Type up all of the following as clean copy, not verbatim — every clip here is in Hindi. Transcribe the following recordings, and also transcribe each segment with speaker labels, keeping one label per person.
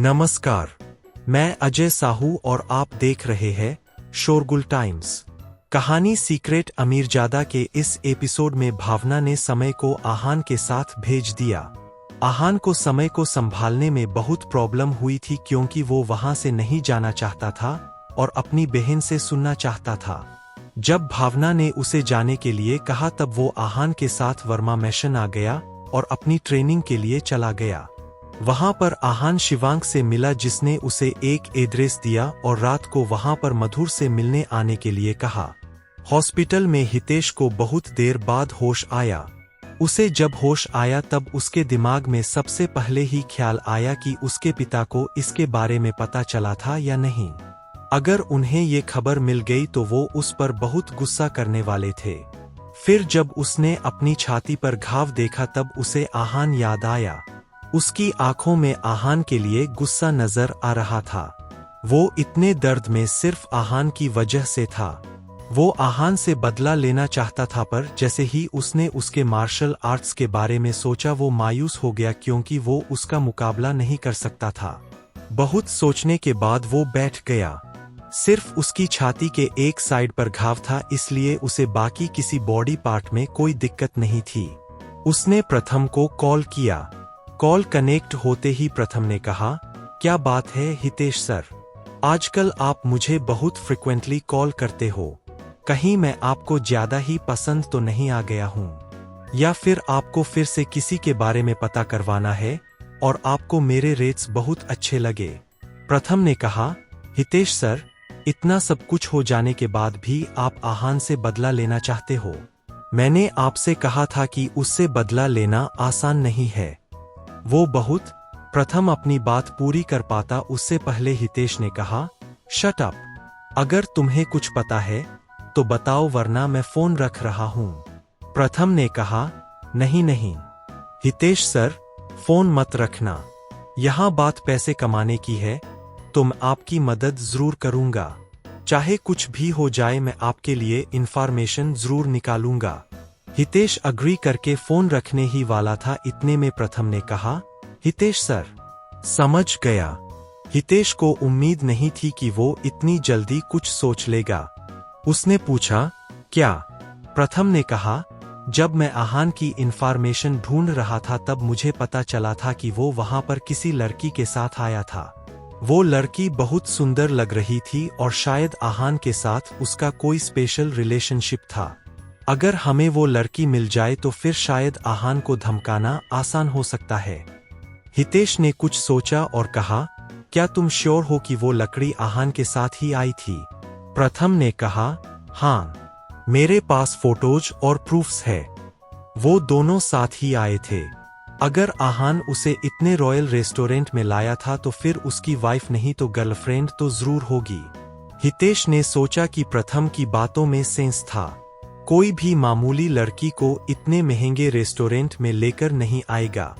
Speaker 1: नमस्कार, मैं अजय साहू और आप देख रहे हैं शोरगुल टाइम्स। कहानी सीक्रेट अमीरजादा के इस एपिसोड में भावना ने समय को आहान के साथ भेज दिया। आहान को समय को संभालने में बहुत प्रॉब्लम हुई थी क्योंकि वो वहां से नहीं जाना चाहता था और अपनी बहन से सुनना चाहता था। जब भावना ने उसे जाने के लिए कहा तब वो आहान के साथ वर्मा मिशन आ गया और अपनी ट्रेनिंग के लिए चला गया। वहां पर आहान शिवांग से मिला जिसने उसे एक एड्रेस दिया और रात को वहां पर मधुर से मिलने आने के लिए कहा। हॉस्पिटल में हितेश को बहुत देर बाद होश आया। उसे जब होश आया तब उसके दिमाग में सबसे पहले ही ख्याल आया कि उसके पिता को इसके बारे में पता चला था या नहीं। अगर उन्हें ये खबर मिल गई तो वो उस पर बहुत गुस्सा करने वाले थे। फिर जब उसने अपनी छाती पर घाव देखा तब उसे आहान याद आया। उसकी आंखों में आहान के लिए गुस्सा नजर आ रहा था। वो इतने दर्द में सिर्फ आहान की वजह से था। वो आहान से बदला लेना चाहता था पर जैसे ही उसने उसके मार्शल आर्ट्स के बारे में सोचा वो मायूस हो गया क्योंकि वो उसका मुकाबला नहीं कर सकता था। बहुत सोचने के बाद वो बैठ गया। सिर्फ उसकी छाती के एक साइड पर घाव था इसलिए उसे बाकी किसी बॉडी पार्ट में कोई दिक्कत नहीं थी। उसने प्रथम को कॉल किया। कॉल कनेक्ट होते ही प्रथम ने कहा, क्या बात है हितेश सर, आजकल आप मुझे बहुत फ्रिक्वेंटली कॉल करते हो। कहीं मैं आपको ज्यादा ही पसंद तो नहीं आ गया हूँ, या फिर आपको फिर से किसी के बारे में पता करवाना है और आपको मेरे रेट्स बहुत अच्छे लगे। प्रथम ने कहा, हितेश सर, इतना सब कुछ हो जाने के बाद भी आप आहान से बदला लेना चाहते हो। मैंने आपसे कहा था कि उससे बदला लेना आसान नहीं है। वो बहुत प्रथम अपनी बात पूरी कर पाता उससे पहले हितेश ने कहा, शट अप, अगर तुम्हें कुछ पता है तो बताओ वरना मैं फोन रख रहा हूं। प्रथम ने कहा, नहीं नहीं हितेश सर, फोन मत रखना, यहां बात पैसे कमाने की है, तो मैं आपकी मदद जरूर करूंगा। चाहे कुछ भी हो जाए मैं आपके लिए इंफॉर्मेशन जरूर निकालूंगा। हितेश अग्री करके फोन रखने ही वाला था, इतने में प्रथम ने कहा, हितेश सर, समझ गया। हितेश को उम्मीद नहीं थी कि वो इतनी जल्दी कुछ सोच लेगा। उसने पूछा, क्या? प्रथम ने कहा, जब मैं आहान की इंफॉर्मेशन ढूंढ रहा था तब मुझे पता चला था कि वो वहां पर किसी लड़की के साथ आया था। वो लड़की बहुत सुंदर लग रही थी और शायद आहान के साथ उसका कोई स्पेशल रिलेशनशिप था। अगर हमें वो लड़की मिल जाए तो फिर शायद आहान को धमकाना आसान हो सकता है। हितेश ने कुछ सोचा और कहा, क्या तुम श्योर हो कि वो लड़की आहान के साथ ही आई थी? प्रथम ने कहा, हाँ, मेरे पास फोटोज और प्रूफ्स है, वो दोनों साथ ही आए थे। अगर आहान उसे इतने रॉयल रेस्टोरेंट में लाया था तो फिर उसकी वाइफ नहीं तो गर्लफ्रेंड तो जरूर होगी। हितेश ने सोचा कि प्रथम की बातों में सेंस था। कोई भी मामूली लड़की को इतने महंगे रेस्टोरेंट में लेकर नहीं आएगा।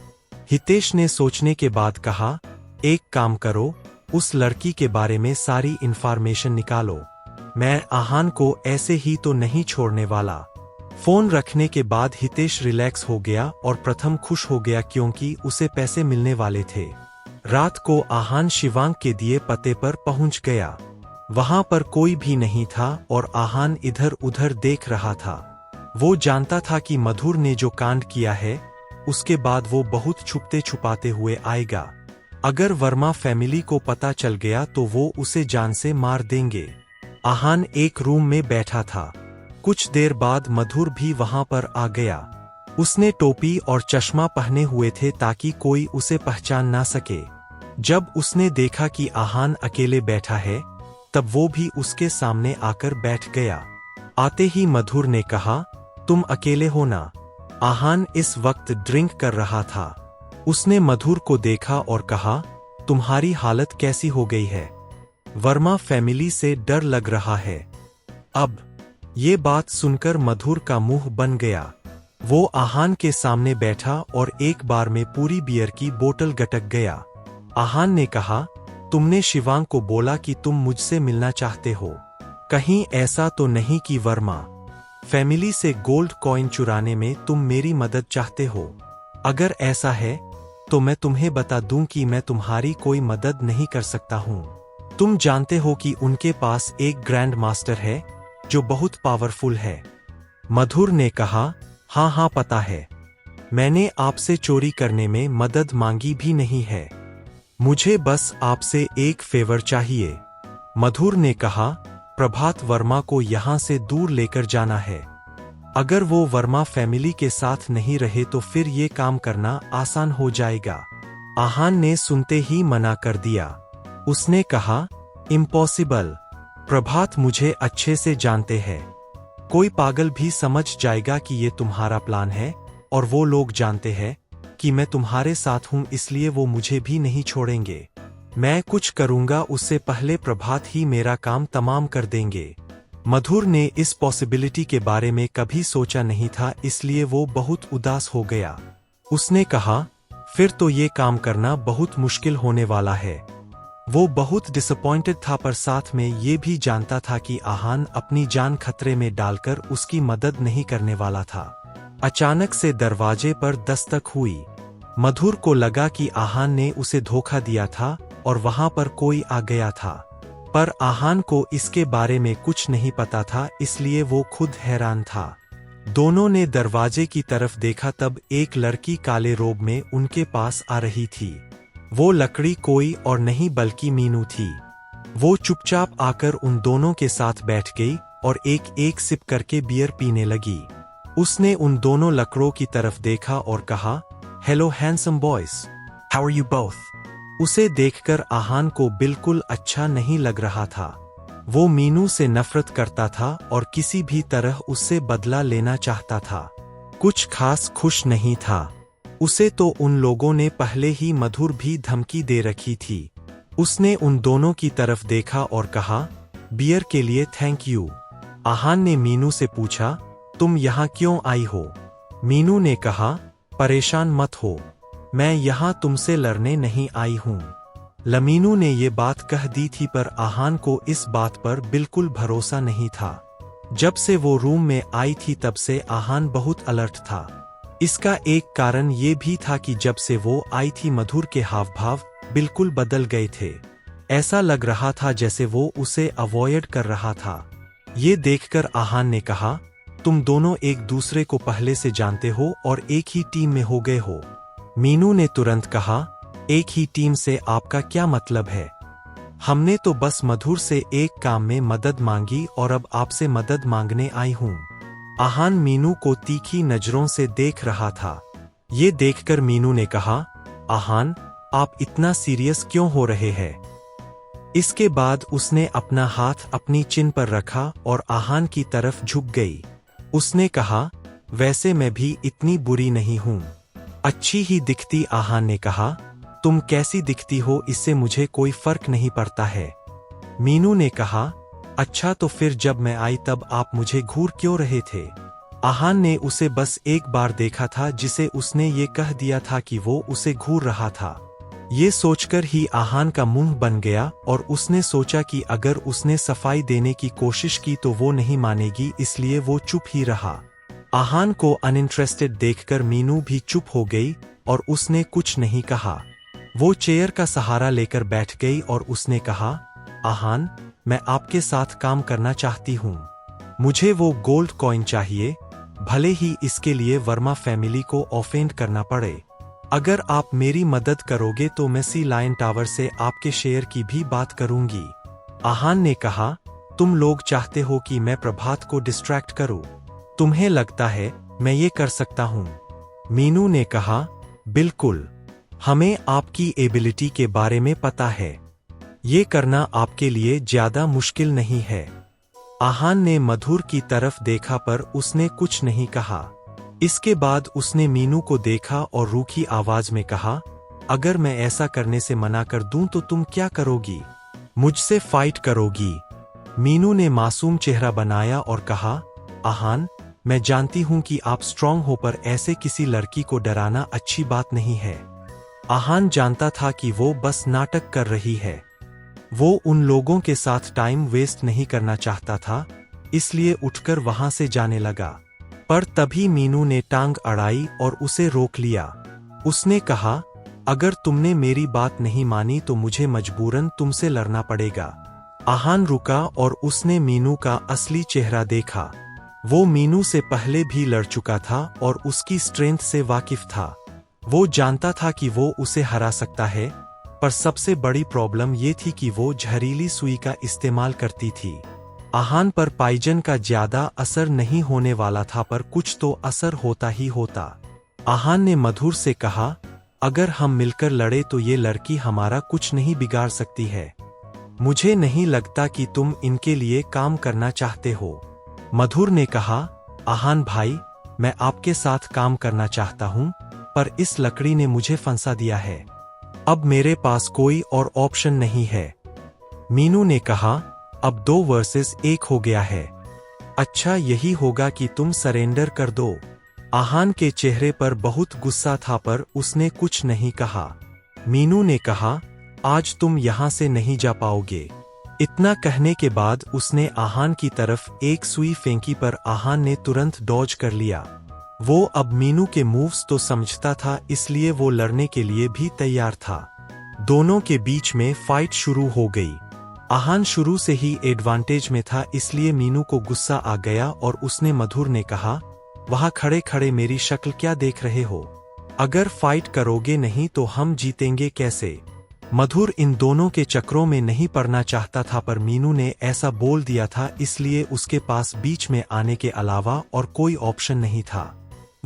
Speaker 1: हितेश ने सोचने के बाद कहा, एक काम करो, उस लड़की के बारे में सारी इंफॉर्मेशन निकालो। मैं आहान को ऐसे ही तो नहीं छोड़ने वाला। फोन रखने के बाद हितेश रिलैक्स हो गया और प्रथम खुश हो गया क्योंकि उसे पैसे मिलने वाले थे। रात को आहान शिवांग के दिए पते पर पहुंच गया। वहां पर कोई भी नहीं था और आहान इधर उधर देख रहा था। वो जानता था कि मधुर ने जो कांड किया है उसके बाद वो बहुत छुपते छुपाते हुए आएगा। अगर वर्मा फैमिली को पता चल गया तो वो उसे जान से मार देंगे। आहान एक रूम में बैठा था। कुछ देर बाद मधुर भी वहां पर आ गया। उसने टोपी और चश्मा पहने हुए थे ताकि कोई उसे पहचान ना सके। जब उसने देखा कि आहान अकेले बैठा है तब वो भी उसके सामने आकर बैठ गया। आते ही मधुर ने कहा, तुम अकेले हो ना? आहान इस वक्त ड्रिंक कर रहा था। उसने मधुर को देखा और कहा, तुम्हारी हालत कैसी हो गई है? वर्मा फैमिली से डर लग रहा है। अब ये बात सुनकर मधुर का मुंह बन गया। वो आहान के सामने बैठा और एक बार में पूरी बियर की बोतल गटक गया। आहान ने कहा, तुमने शिवांग को बोला कि तुम मुझसे मिलना चाहते हो? कहीं ऐसा तो नहीं कि वर्मा फैमिली से गोल्ड कॉइन चुराने में तुम मेरी मदद चाहते हो? अगर ऐसा है तो मैं तुम्हें बता दूं कि मैं तुम्हारी कोई मदद नहीं कर सकता हूं। तुम जानते हो कि उनके पास एक ग्रैंड मास्टर है जो बहुत पावरफुल है। मधुर ने कहा, हाँ हाँ पता है। मैंने आपसे चोरी करने में मदद मांगी भी नहीं है। मुझे बस आपसे एक फेवर चाहिए। मधुर ने कहा, प्रभात वर्मा को यहां से दूर लेकर जाना है। अगर वो वर्मा फैमिली के साथ नहीं रहे तो फिर ये काम करना आसान हो जाएगा। आहान ने सुनते ही मना कर दिया। उसने कहा, इम्पॉसिबल। प्रभात मुझे अच्छे से जानते हैं। कोई पागल भी समझ जाएगा कि ये तुम्हारा प्लान है, और वो लोग जानते हैं कि मैं तुम्हारे साथ हूं, इसलिए वो मुझे भी नहीं छोड़ेंगे। मैं कुछ करूंगा उससे पहले प्रभात ही मेरा काम तमाम कर देंगे। मधुर ने इस पॉसिबिलिटी के बारे में कभी सोचा नहीं था, इसलिए वो बहुत उदास हो गया। उसने कहा, फिर तो ये काम करना बहुत मुश्किल होने वाला है। वो बहुत डिसअपॉइंटेड था, पर साथ में ये भी जानता था कि आहान अपनी जान खतरे में डालकर उसकी मदद नहीं करने वाला था। अचानक से दरवाजे पर दस्तक हुई। मधुर को लगा कि आहान ने उसे धोखा दिया था और वहां पर कोई आ गया था, पर आहान को इसके बारे में कुछ नहीं पता था, इसलिए वो खुद हैरान था। दोनों ने दरवाजे की तरफ देखा, तब एक लड़की काले रोब में उनके पास आ रही थी। वो लकड़ी कोई और नहीं बल्कि मीनू थी। वो चुपचाप आकर उन दोनों के साथ बैठ गई और एक एक सिप करके बियर पीने लगी। उसने उन दोनों लकड़ों की तरफ देखा और कहा, hello handsome boys, how are you both. उसे देखकर आहान को बिल्कुल अच्छा नहीं लग रहा था। वो मीनू से नफरत करता था और किसी भी तरह उससे बदला लेना चाहता था। कुछ खास खुश नहीं था। उसे तो उन लोगों ने पहले ही मधुर भी धमकी दे रखी थी। उसने उन दोनों की तरफ देखा और कहा, बियर के लिए थैंक यू। आहान ने मीनू से पूछा, तुम यहाँ क्यों आई हो? मीनू ने कहा, परेशान मत हो, मैं यहाँ तुमसे लड़ने नहीं आई हूँ। लमीनू ने ये बात कह दी थी, पर आहान को इस बात पर बिल्कुल भरोसा नहीं था। जब से वो रूम में आई थी तब से आहान बहुत अलर्ट था। इसका एक कारण ये भी था कि जब से वो आई थी मधुर के हाव भाव बिल्कुल बदल गए थे। ऐसा लग रहा था जैसे वो उसे अवॉइड कर रहा था। ये देखकर आहान ने कहा, तुम दोनों एक दूसरे को पहले से जानते हो और एक ही टीम में हो गए हो। मीनू ने तुरंत कहा, एक ही टीम से आपका क्या मतलब है? हमने तो बस मधुर से एक काम में मदद मांगी और अब आपसे मदद मांगने आई हूँ। आहान मीनू को तीखी नजरों से देख रहा था। ये देखकर मीनू ने कहा, आहान, आप इतना सीरियस क्यों हो रहे हैं? इसके बाद उसने अपना हाथ अपनी चिन पर रखा और आहान की तरफ झुक गई। उसने कहा, वैसे मैं भी इतनी बुरी नहीं हूँ। अच्छी ही दिखती। आहान ने कहा, तुम कैसी दिखती हो इससे मुझे कोई फर्क नहीं पड़ता है। मीनू ने कहा, अच्छा तो फिर जब मैं आई तब आप मुझे घूर क्यों रहे थे? आहान ने उसे बस एक बार देखा था जिसे उसने ये कह दिया था कि वो उसे घूर रहा था। ये सोचकर ही आहान का मुंह बन गया और उसने सोचा कि अगर उसने सफाई देने की कोशिश की तो वो नहीं मानेगी, इसलिए वो चुप ही रहा। आहान को अनइंटरेस्टेड देखकर मीनू भी चुप हो गई और उसने कुछ नहीं कहा। वो चेयर का सहारा लेकर बैठ गई और उसने कहा, आहान, मैं आपके साथ काम करना चाहती हूँ। मुझे वो गोल्ड कॉइन चाहिए, भले ही इसके लिए वर्मा फैमिली को ऑफेंड करना पड़े। अगर आप मेरी मदद करोगे तो मैं सी लायन टावर से आपके शेयर की भी बात करूंगी। आहान ने कहा, तुम लोग चाहते हो कि मैं प्रभात को डिस्ट्रैक्ट करूं? तुम्हें लगता है मैं ये कर सकता हूं? मीनू ने कहा, बिल्कुल, हमें आपकी एबिलिटी के बारे में पता है। ये करना आपके लिए ज्यादा मुश्किल नहीं है। आहान ने मधुर की तरफ देखा पर उसने कुछ नहीं कहा। इसके बाद उसने मीनू को देखा और रूखी आवाज में कहा, अगर मैं ऐसा करने से मना कर दूं तो तुम क्या करोगी? मुझसे फाइट करोगी? मीनू ने मासूम चेहरा बनाया और कहा, आहान, मैं जानती हूं कि आप स्ट्रांग हो, पर ऐसे किसी लड़की को डराना अच्छी बात नहीं है। आहान जानता था कि वो बस नाटक कर रही है। वो उन लोगों के साथ टाइम वेस्ट नहीं करना चाहता था, इसलिए उठकर वहां से जाने लगा। पर तभी मीनू ने टांग अड़ाई और उसे रोक लिया। उसने कहा, अगर तुमने मेरी बात नहीं मानी तो मुझे मजबूरन तुमसे लड़ना पड़ेगा। आहान रुका और उसने मीनू का असली चेहरा देखा। वो मीनू से पहले भी लड़ चुका था और उसकी स्ट्रेंथ से वाकिफ था। वो जानता था कि वो उसे हरा सकता है, पर सबसे बड़ी प्रॉब्लम ये थी कि वो जहरीली सुई का इस्तेमाल करती थी। आहान पर पाइजन का ज्यादा असर नहीं होने वाला था, पर कुछ तो असर होता ही होता। आहान ने मधुर से कहा, अगर हम मिलकर लड़े तो ये लड़की हमारा कुछ नहीं बिगाड़ सकती है। मुझे नहीं लगता कि तुम इनके लिए काम करना चाहते हो। मधुर ने कहा, आहान भाई, मैं आपके साथ काम करना चाहता हूं, पर इस लकड़ी ने मुझे फंसा दिया है। अब मेरे पास कोई और ऑप्शन नहीं है। मीनू ने कहा, अब 2 वर्सेस 1 हो गया है। अच्छा यही होगा कि तुम सरेंडर कर दो। आहान के चेहरे पर बहुत गुस्सा था, पर उसने कुछ नहीं कहा। मीनू ने कहा, आज तुम यहां से नहीं जा पाओगे। इतना कहने के बाद उसने आहान की तरफ एक सुई फेंकी, पर आहान ने तुरंत डॉज कर लिया। वो अब मीनू के मूव्स तो समझता था, इसलिए वो लड़ने के लिए भी तैयार था। दोनों के बीच में फाइट शुरू हो गई। आहान शुरू से ही एडवांटेज में था, इसलिए मीनू को गुस्सा आ गया और उसने मधुर ने कहा, वहां खड़े खड़े मेरी शक्ल क्या देख रहे हो? अगर फाइट करोगे नहीं तो हम जीतेंगे कैसे? मधुर इन दोनों के चक्रों में नहीं पड़ना चाहता था, पर मीनू ने ऐसा बोल दिया था, इसलिए उसके पास बीच में आने के अलावा और कोई ऑप्शन नहीं था।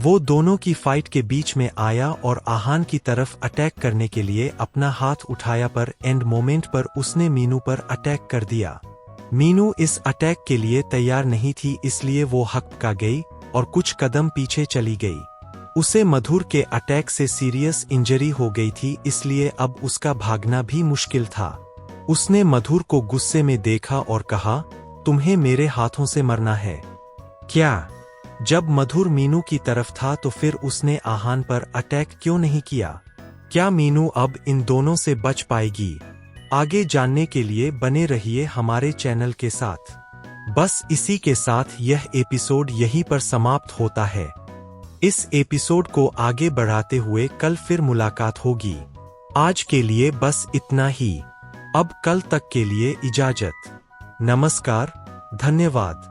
Speaker 1: वो दोनों की फाइट के बीच में आया और आहान की तरफ अटैक करने के लिए अपना हाथ उठाया, पर एंड मोमेंट पर उसने मीनू पर अटैक कर दिया। मीनू इस अटैक के लिए तैयार नहीं थी, इसलिए वो हकका गई और कुछ कदम पीछे चली गई। उसे मधुर के अटैक से सीरियस इंजरी हो गई थी, इसलिए अब उसका भागना भी मुश्किल था। उसने मधुर को गुस्से में देखा और कहा, तुम्हें मेरे हाथों से मरना है क्या? जब मधुर मीनू की तरफ था तो फिर उसने आहान पर अटैक क्यों नहीं किया? क्या मीनू अब इन दोनों से बच पाएगी? आगे जानने के लिए बने रहिए हमारे चैनल के साथ। बस इसी के साथ यह एपिसोड यहीं पर समाप्त होता है। इस एपिसोड को आगे बढ़ाते हुए कल फिर मुलाकात होगी। आज के लिए बस इतना ही। अब कल तक के लिए इजाजत। नमस्कार, धन्यवाद।